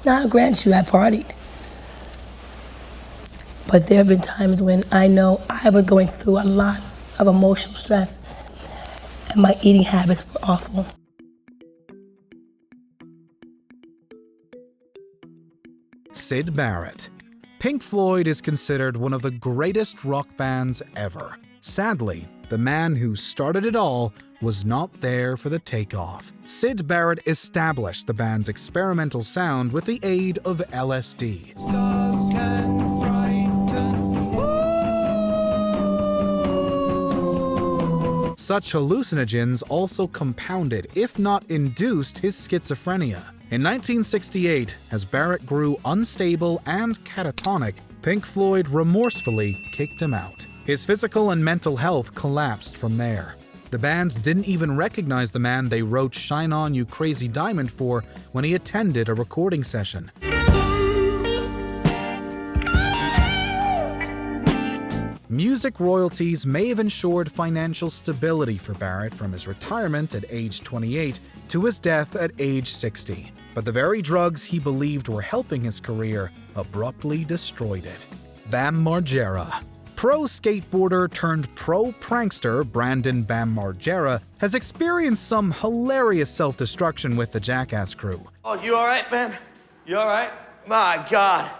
Now, I grant you, I partied. But there have been times when I know I was going through a lot of emotional stress and my eating habits were awful. Sid Barrett. Pink Floyd is considered one of the greatest rock bands ever. Sadly, the man who started it all was not there for the takeoff. Sid Barrett established the band's experimental sound with the aid of LSD. Such hallucinogens also compounded, if not induced, his schizophrenia. In 1968, as Barrett grew unstable and catatonic, Pink Floyd remorsefully kicked him out. His physical and mental health collapsed from there. The band didn't even recognize the man they wrote "Shine On You Crazy Diamond" for when he attended a recording session. Music royalties may have ensured financial stability for Barrett from his retirement at age 28 to his death at age 60. But the very drugs he believed were helping his career abruptly destroyed it. Bam Margera. Pro skateboarder turned pro prankster Brandon Bam Margera has experienced some hilarious self-destruction with the Jackass crew. Oh, you all right, man? You all right? My God.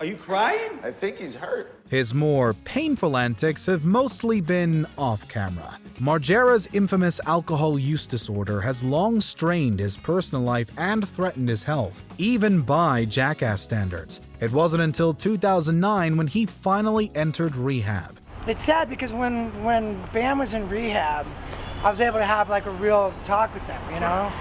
Are you crying? I think he's hurt. His more painful antics have mostly been off-camera. Margera's infamous alcohol use disorder has long strained his personal life and threatened his health, even by Jackass standards. It wasn't until 2009 when he finally entered rehab. It's sad because when Bam was in rehab, I was able to have like a real talk with him, you know?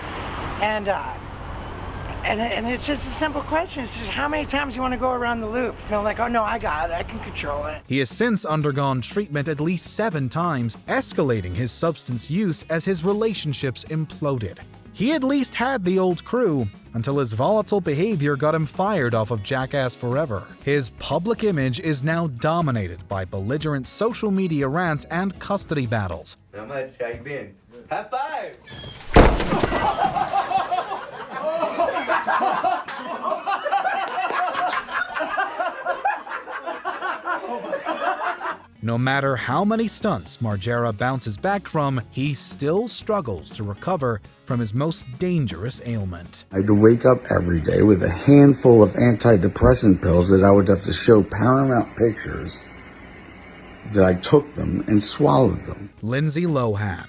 And it's just a simple question. It's just how many times you want to go around the loop? Feel like, oh no, I got it, I can control it. He has since undergone treatment at least 7 times, escalating his substance use as his relationships imploded. He at least had the old crew, until his volatile behavior got him fired off of Jackass forever. His public image is now dominated by belligerent social media rants and custody battles. How much? How you been? High five! No matter how many stunts Margera bounces back from, he still struggles to recover from his most dangerous ailment. I had to wake up every day with a handful of antidepressant pills that I would have to show Paramount Pictures that I took them and swallowed them. Lindsay Lohan.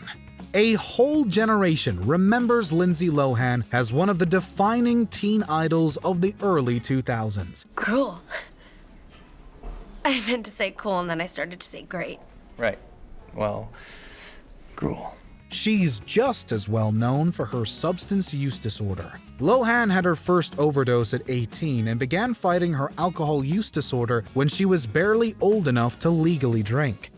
A whole generation remembers Lindsay Lohan as one of the defining teen idols of the early 2000s. Cruel. I meant to say cool, and then I started to say great. Right. Well, cruel. She's just as well known for her substance use disorder. Lohan had her first overdose at 18 and began fighting her alcohol use disorder when she was barely old enough to legally drink.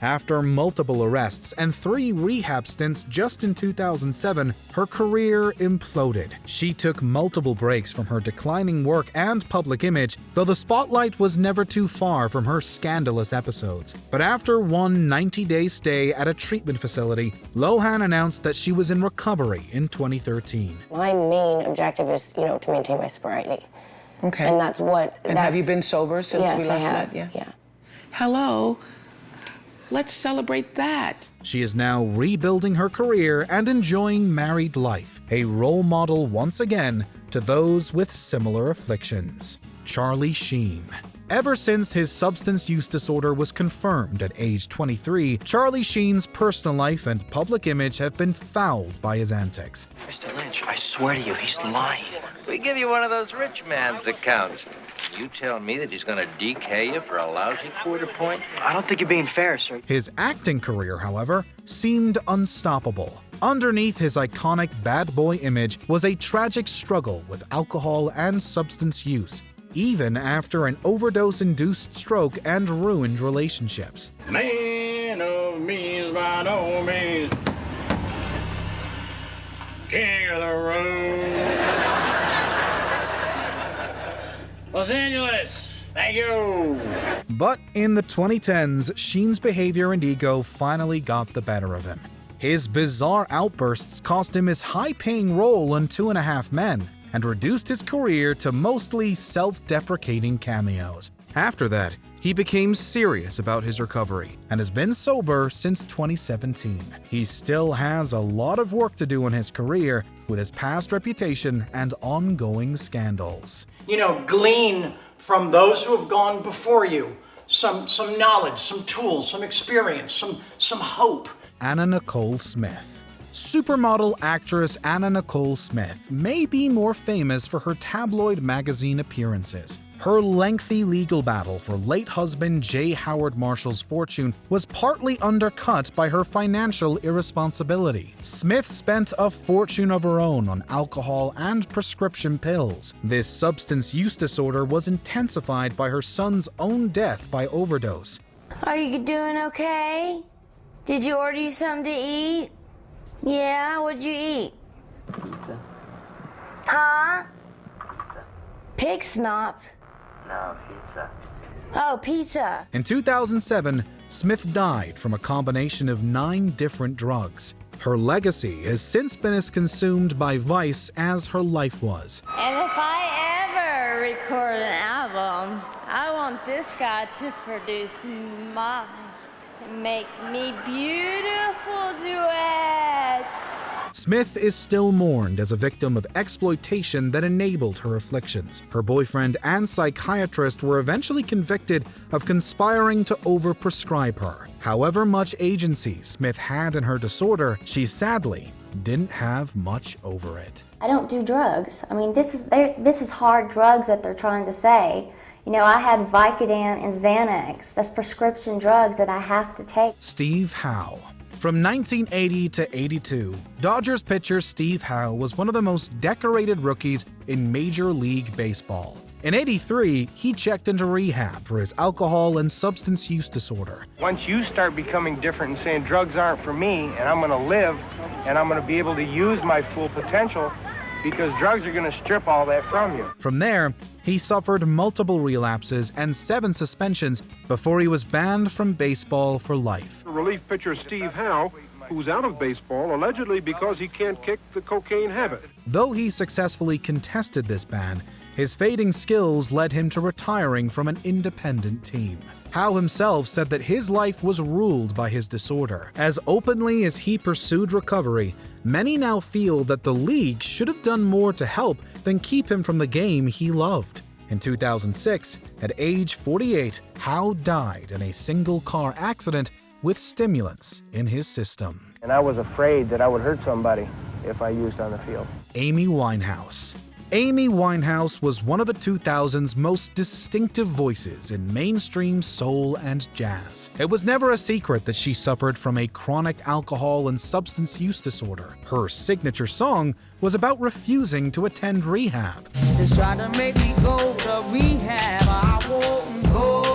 After multiple arrests and 3 rehab stints just in 2007, her career imploded. She took multiple breaks from her declining work and public image, though the spotlight was never too far from her scandalous episodes. But after one 90-day stay at a treatment facility, Lohan announced that she was in recovery in 2013. My main objective is, to maintain my sobriety. Okay. And that's what... And have you been sober since we last met? Yeah. Hello. Let's celebrate that. She is now rebuilding her career and enjoying married life, a role model once again to those with similar afflictions. Sheen. Ever since his substance use disorder was confirmed at age 23, Charlie Sheen's personal life and public image have been fouled by his antics. Mr. Lynch, I swear to you, he's lying. We give you one of those rich man's accounts. You tell me that he's gonna DK you for a lousy quarter point? I don't think you're being fair, sir. His acting career, however, seemed unstoppable. Underneath his iconic bad boy image was a tragic struggle with alcohol and substance use, even after an overdose-induced stroke and ruined relationships. Man of means by no means, king of the road. Los Angeles, thank you. But in the 2010s, Sheen's behavior and ego finally got the better of him. His bizarre outbursts cost him his high-paying role on 2.5 Men and reduced his career to mostly self-deprecating cameos. After that, he became serious about his recovery and has been sober since 2017. He still has a lot of work to do in his career with his past reputation and ongoing scandals. You know, glean from those who have gone before you some knowledge, some tools, some experience, some hope. Anna Nicole Smith. Supermodel actress Anna Nicole Smith may be more famous for her tabloid magazine appearances. Her lengthy legal battle for late husband J. Howard Marshall's fortune was partly undercut by her financial irresponsibility. Smith spent a fortune of her own on alcohol and prescription pills. This substance use disorder was intensified by her son's own death by overdose. Are you doing okay? Did you order you something to eat? Yeah, what'd you eat? Pizza. Huh? Pig snot. No, pizza. Oh, pizza. In 2007, Smith died from a combination of 9 different drugs. Her legacy has since been as consumed by vice as her life was. And if I ever record an album, I want this guy to produce mine. Make me beautiful duets. Smith is still mourned as a victim of exploitation that enabled her afflictions. Her boyfriend and psychiatrist were eventually convicted of conspiring to overprescribe her. However much agency Smith had in her disorder, she sadly didn't have much over it. I don't do drugs. I mean, this is hard drugs that they're trying to say. You know, I had Vicodin and Xanax. That's prescription drugs that I have to take. Steve Howe. From 1980 to 82, Dodgers pitcher Steve Howe was one of the most decorated rookies in Major League Baseball. In '83, he checked into rehab for his alcohol and substance use disorder. Once you start becoming different and saying drugs aren't for me, and I'm going to live, and I'm going to be able to use my full potential, because drugs are going to strip all that from you. From there, he suffered multiple relapses and 7 suspensions before he was banned from baseball for life. Relief pitcher Steve Howe, who's out of baseball allegedly because he can't kick the cocaine habit. Though he successfully contested this ban, his fading skills led him to retiring from an independent team. Howe himself said that his life was ruled by his disorder. As openly as he pursued recovery, many now feel that the league should have done more to help than keep him from the game he loved. In 2006, at age 48, Howe died in a single-car accident with stimulants in his system. And I was afraid that I would hurt somebody if I used on the field. Amy Winehouse. Amy Winehouse was one of the 2000s most distinctive voices in mainstream soul and jazz. It was never a secret that she suffered from a chronic alcohol and substance use disorder. Her signature song was about refusing to attend rehab. They try to make me go to rehab, I won't go.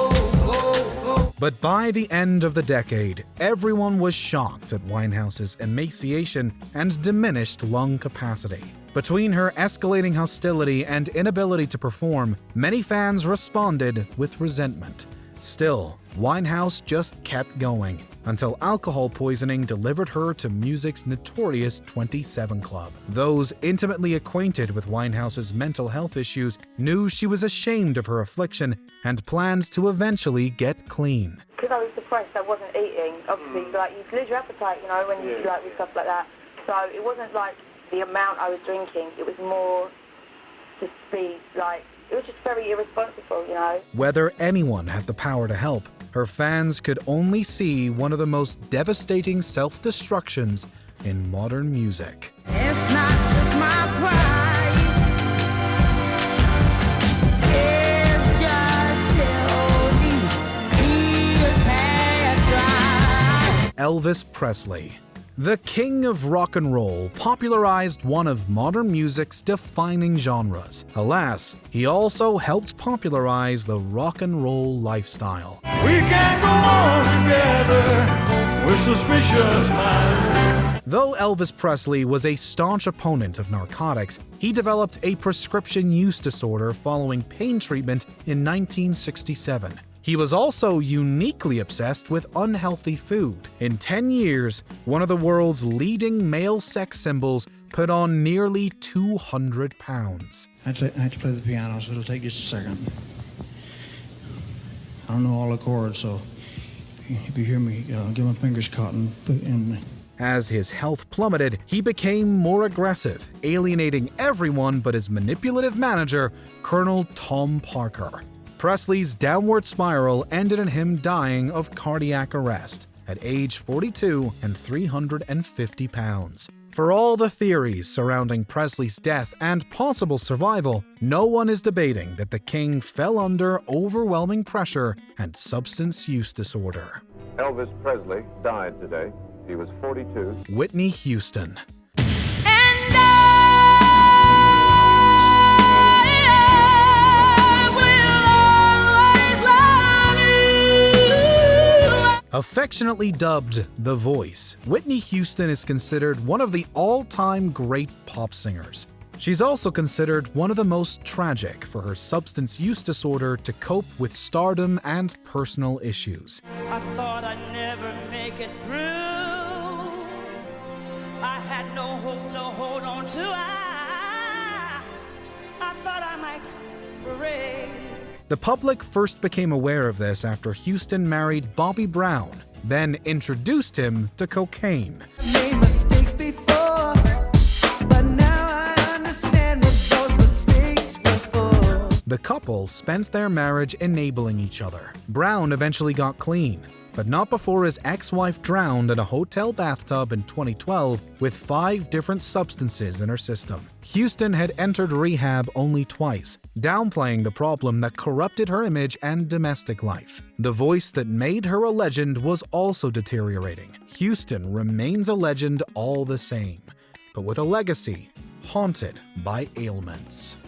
But by the end of the decade, everyone was shocked at Winehouse's emaciation and diminished lung capacity. Between her escalating hostility and inability to perform, many fans responded with resentment. Still, Winehouse just kept going until alcohol poisoning delivered her to music's notorious 27 Club. Those intimately acquainted with Winehouse's mental health issues knew she was ashamed of her affliction and planned to eventually get clean. Because I was depressed, I wasn't eating. Obviously, you lose your appetite, when you with stuff like that. So it wasn't like the amount I was drinking. It was more the speed. It was just very irresponsible, Whether anyone had the power to help, her fans could only see one of the most devastating self-destructions in modern music. It's not just my pride. It's just till these tears have dried. Elvis Presley. The king of rock and roll popularized one of modern music's defining genres. Alas, he also helped popularize the rock and roll lifestyle. We can go on together with suspicious minds. Though Elvis Presley was a staunch opponent of narcotics, he developed a prescription use disorder following pain treatment in 1967. He was also uniquely obsessed with unhealthy food. In 10 years, one of the world's leading male sex symbols put on nearly 200 pounds. I have to play the piano, so it'll take just a second. I don't know all the chords, so if you hear me, get my fingers caught and put in. As his health plummeted, he became more aggressive, alienating everyone but his manipulative manager, Colonel Tom Parker. Presley's downward spiral ended in him dying of cardiac arrest at age 42 and 350 pounds. For all the theories surrounding Presley's death and possible survival, no one is debating that the king fell under overwhelming pressure and substance use disorder. Elvis Presley died today. He was 42. Whitney Houston. Affectionately dubbed The Voice, Whitney Houston is considered one of the all-time great pop singers. She's also considered one of the most tragic for her substance use disorder to cope with stardom and personal issues. I thought I'd never make it through. I had no hope to hold on to. I thought I might break. The public first became aware of this after Houston married Bobby Brown, then introduced him to cocaine. Made mistakes before, but now I understand what those mistakes were for. The couple spent their marriage enabling each other. Brown eventually got clean, but not before his ex-wife drowned in a hotel bathtub in 2012 with 5 different substances in her system. Houston had entered rehab only twice, downplaying the problem that corrupted her image and domestic life. The voice that made her a legend was also deteriorating. Houston remains a legend all the same, but with a legacy haunted by ailments.